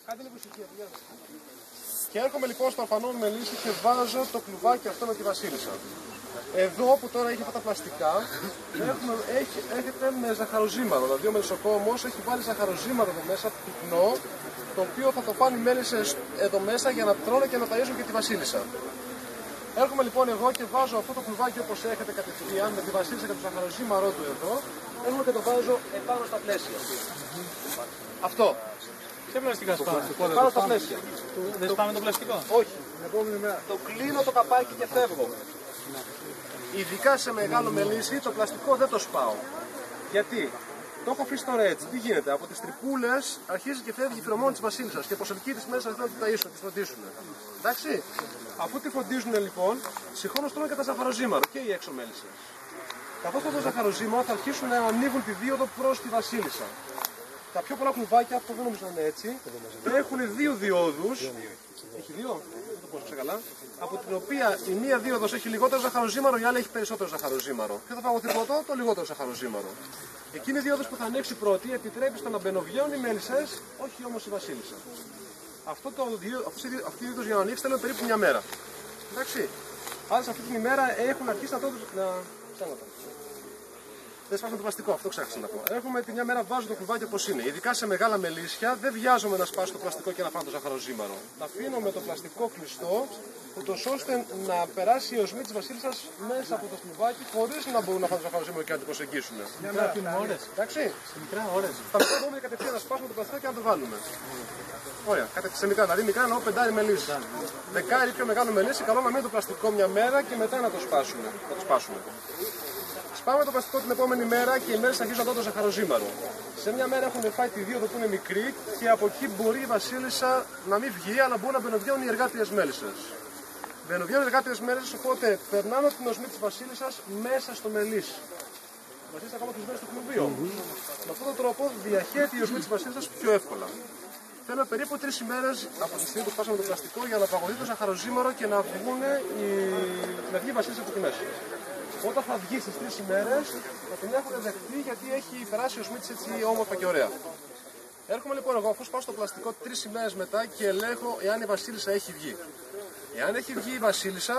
Κάντε λίγο ησυχία, και έρχομαι λοιπόν στο αφανό μελίσι και βάζω το κλουβάκι αυτό με τη βασίλισσα. Εδώ που τώρα έχει αυτά τα πλαστικά, έρχεται με ζαχαροζύμαρο. Δηλαδή ο μελισσοκόμος έχει βάλει ζαχαροζύμαρο εδώ μέσα, πυκνό, το οποίο θα το πάνε οι μέλισσες εδώ μέσα για να τρώνε και να ταΐζουν και τη βασίλισσα. Έρχομαι λοιπόν εγώ και βάζω αυτό το κλουβάκι όπως έχετε κατευθείαν με τη βασίλισσα και το ζαχαροζύμαρό του εδώ. Έρχομαι και το βάζω επάνω στα πλαίσια. Αυτό. Ποια πλαστικά σπάμε? Πάνω στα πλαίσια. Δεν σπάμε το πλαστικό? Όχι. Το κλείνω το καπάκι και φεύγω. Ειδικά σε μεγάλο μελίσι το πλαστικό δεν το σπάω. Γιατί? Το έχω αφήσει τώρα έτσι. Τι γίνεται? Από τις τρυπούλες αρχίζει και φεύγει η φρομόνη της βασίλισσας και προσελκύει τις μέσα να τη ταΐσουν, να τη φροντίσουν. Εντάξει? Αφού τη φροντίζουν λοιπόν, συγχρόνως τρώνε και τα ζαχαροζύμαρο και οι έξω μέλισσες. Καθώς το ζαχαροζύμαρο θα αρχίσουν να ανοίγουν τη δίωδο προς τη βασίλισσα. Τα πιο πολλά κλουβάκια, αυτό δεν νομίζω να είναι έτσι, έχουν δύο διόδους. Έχει δύο, δεν το πω καλά. Από την οποία η μία δίωδος έχει λιγότερο ζαχαροζύμαρο, η άλλη έχει περισσότερο ζαχαροζύμαρο. Ποιο θα φαγωθεί πρώτο? Το λιγότερο ζαχαροζύμαρο. Εκείνη η δίωδος που θα ανοίξει πρώτη επιτρέπει στο να μπαινοβγαίνουν οι μέλισσες, όχι όμως η βασίλισσα. Αυτή η δίωδος για να ανοίξει θέλει περίπου μια μέρα. Εντάξει. Άρα σε αυτή την ημέρα έχουν αρχίσει να δεν σπάσουμε το πλαστικό, αυτό ξέχασα να πω. Έχουμε τη μια μέρα βάζω το κλουβάκι όπως είναι. Ειδικά σε μεγάλα μελίσια δεν βιάζομαι να σπάσω το πλαστικό και να φάνω το ζαχαροζύμαρο. Τα αφήνω με το πλαστικό κλειστό, ούτως ώστε να περάσει η οσμή της βασίλισσας μέσα από το κλουβάκι χωρίς να μπορούν να φάνε το ζαχαροζύμαρο και να το προσεγγίσουν. Μια μέρα αφήνουμε ώρες. Εντάξει. Σε μικρά ώρες. Θα μπορούμε κατευθείαν να σπάσουμε το πλαστικό και να το βάλουμε. Ωραία, σε μικρά, δηλαδή μικρά εννοώ πεντάρι μελίσι. Δεκάρι πιο μεγάλο μελίσι, καλό να μείνει το πλαστικό μια μέρα και μετά να το σπάσουμε. Σπάμε το πλαστικό την επόμενη μέρα και οι μέλισσες αρχίζουν να δουν το ζαχαροζύμαρο. Σε μια μέρα έχουν φάει τη δίωδο που είναι μικρή και από εκεί μπορεί η βασίλισσα να μην βγει, αλλά μπορούν να μπαινοβγαίνουν οι εργάτριες μέλισσες. Μπαινοβγαίνουν οι εργάτριες μέλισσες, οπότε περνάνε την οσμή της βασίλισσας μέσα στο μελίσι. Η βασίλισσα ακόμα τους μένει στο κλουβί όμως. Με αυτόν τον τρόπο διαχέεται η οσμή της βασίλισσας πιο εύκολα. Θέλουμε περίπου 3 ημέρες από τη στιγμή που σπάσαμε το πλαστικό για να παγωθεί το ζαχαροζύμαρο και να βγει η βασίλισσα από τη μέση. Όταν θα βγει στις 3 ημέρες θα την έχουν δεχτεί γιατί έχει περάσει ο οσμή της έτσι όμορφα και ωραία. Έρχομαι λοιπόν εγώ αφού σπάσω το πλαστικό 3 ημέρες μετά και ελέγχω εάν η βασίλισσα έχει βγει. Εάν έχει βγει η βασίλισσα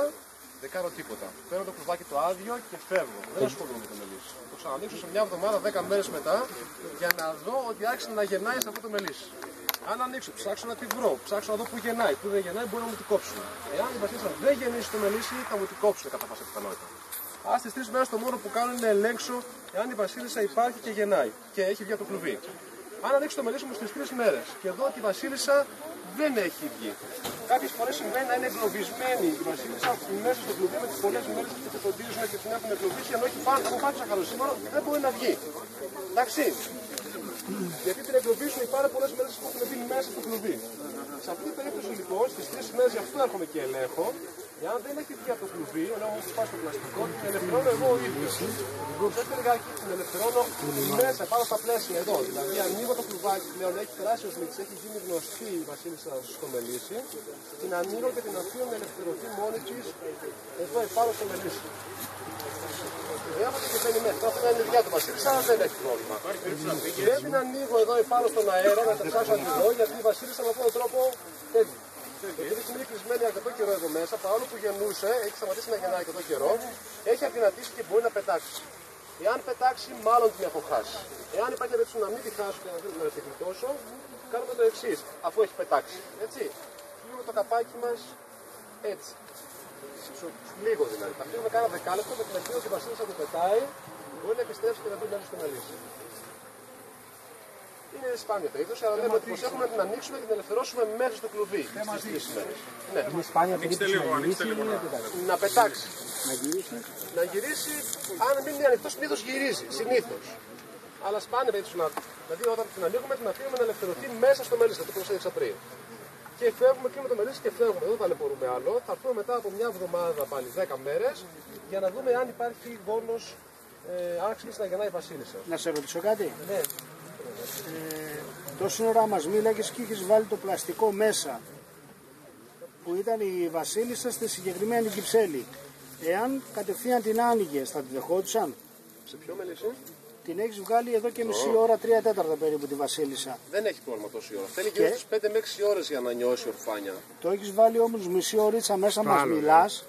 δεν κάνω τίποτα. Παίρνω το κλουβάκι το άδειο και φεύγω. Δεν ασχολούμαι με το μελίσι. Το ξανανοίξω σε μια εβδομάδα 10 μέρες μετά για να δω ότι άρχισε να γεννάει σε αυτό το μελίσι. Αν ανοίξω, ψάξω να τη βρω, ψάξω να δω που γεννάει. Που δεν γεννάει μπορεί να μου την κόψουν. Εάν η βασίλισσα δεν γεννήσει το μελίσι θα μου την κόψουν κατά πάσα πιθανότητα. Ας τις 3 μέρες το μόνο που κάνω είναι να ελέγξω εάν η βασίλισσα υπάρχει και γεννάει και έχει βγει από το κλουβί. Αν ανοίξω το μελίσι μου στις 3 μέρες και δω ότι η βασίλισσα δεν έχει βγει. Κάποιες φορές συμβαίνει να είναι εγκλωβισμένη η βασίλισσα μέσα στο κλουβί με τις πολλές μέλισσες που τη φροντίζουν και την έχουν εγκλωβίσει, ενώ έχει πάνω το ζαχαροζύμαρο δεν μπορεί να βγει. Εντάξει. Γιατί την εγκλωβίσουν οι πάρα πολλές μέλισσες που έχουν μπει μέσα στο κλουβί. Σε αυτή την περίπτωση λοιπόν στις 3 μέρες γι' αυτό έρχομαι και ελέγχω. Εάν δεν έχει βγει από το κλουβί, ενώ μου έχει πάει στο πλαστικό, την ελευθερώνω εγώ ο ίδιος. Δεν λιγάκι την ελευθερώνω μέσα, πάνω στα πλαίσια εδώ. Δηλαδή ανοίγω το κλουβάκι πλέον, έχει περάσει ο σμίτς, έχει γίνει γνωστή η βασίλισσα στο μελίσι. Την ανοίγω και την αφήνω να ελευθερωθεί μόνη της εδώ επάνω στο μελίσι. Βέβαια και μπαίνει μέσα. Αυτό είναι η δουλειά του βασίλισσα, αλλά δεν έχει πρόβλημα. Δεν την ανοίγω εδώ επάνω στον αέρα να ψάξω να τη δω, γιατί η βασίλισσα με αυτόν τον τρόπο φεύγει. Γιατί είναι κλεισμένη αρκετό καιρό εδώ μέσα, παρόλο που γεννούσε, έχει σταματήσει να γεννάει αρκετό καιρό, έχει αδυνατήσει και μπορεί να πετάξει. Εάν πετάξει, μάλλον την έχω χάσει. Εάν υπάρχει περίπτωση να μην τη χάσω και να τη γλιτώσω, κάνουμε το εξής, αφού έχει πετάξει. Έτσι. Κλείνουμε το καπάκι μας έτσι. Λίγο δηλαδή. Θα φύγουμε κάνα δεκάλεπτο με την ελπίδα ότι η βασίλισσα του πετάει, μπορεί να επιστρέψει και να μπει μέσα στο μελίσι. Είναι σπάνιο το είδος, αλλά λέμε ότι προσέχουμε να την ανοίξουμε και να την ελευθερώσουμε μέσα στο κλουβί. Στις 3 ημέρες. Ναι. Είναι σπάνια περίπτωση να γυρίσει ή να πετάξει. να γυρίσει. Να γυρίσει, αν μην είναι ανοιχτό, συνήθως γυρίζει. Συνήθως. Αλλά σπάνια περίπτωση να. Δηλαδή, όταν την ανοίγουμε, την αφήνουμε να ελευθερωθεί μέσα στο μελίσι. Αυτό που έδειξα πριν. Και φεύγουμε, κλείνουμε το μελίσι και φεύγουμε. Δεν ταλαιπωρούμε άλλο. Θα έρθουμε μετά από μια εβδομάδα πάλι 10 μέρες για να δούμε αν υπάρχει γόνος, αν αρχίσει να γεννάει η βασίλισσα. Να σε ρωτήσω κάτι. Ναι. Τόση ώρα μας μίλαγες και είχες βάλει το πλαστικό μέσα που ήταν η βασίλισσα στη συγκεκριμένη κυψέλη. Εάν κατευθείαν την άνοιγες, θα τη δεχόντουσαν? Σε ποιο μελίσι? Την έχεις βγάλει εδώ και μισή ώρα, 3/4 περίπου τη βασίλισσα. Δεν έχει πρόβλημα τόση ώρα. Θέλει γύρω στις 5 με 6 ώρες για να νιώσει ορφάνια. Το έχεις βάλει όμως μισή ωρίτσα μέσα, μας μιλάς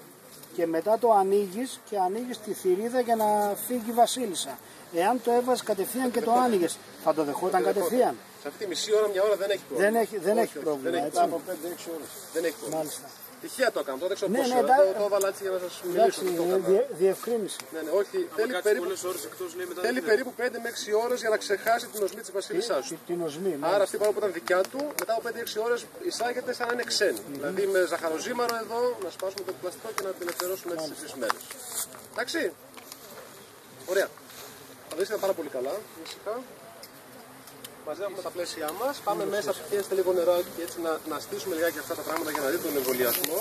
και μετά το ανοίγεις και ανοίγεις τη θηρίδα για να φύγει η βασίλισσα. Εάν το έβαζες κατευθείαν και το άνοιγες, θα το δεχόταν κατευθείαν? Σε αυτή τη μισή ώρα, μια ώρα δεν έχει πρόβλημα. Δεν έχει πρόβλημα, έτσι. Από 5-6 ώρες. Δεν έχει πρόβλημα. Μάλιστα. Τυχαία το έκανα, το έδειξα Ναι, πόση ναι, ώρα. Το έβαλα έτσι για να σας μιλήσω. Διευκρίνηση. Ναι, ναι, όχι. Θέλει περίπου 5 με 6 ώρες για να ξεχάσει την οσμή της βασίλισσάς σου. Την οσμή, Άρα αυτή παρόλο που ήταν δικιά του, μετά από 5-6 ώρες εισάγεται σαν να είναι ξένη. Δηλαδή με ζαχαροζύμαρο εδώ να σπάσουμε το πλαστικό και να την ελευθερώσουμε έτσι σε 3 μέρες. Εντάξει. Ωραία. Θα δείτε πάρα πολύ καλά. Ήσυχα. Μαζεύουμε τα πλαίσια μας. Πάμε μέσα, πιέστε λίγο νερό και έτσι να στήσουμε λιγάκι αυτά τα πράγματα για να δείτε τον εμβολιασμό.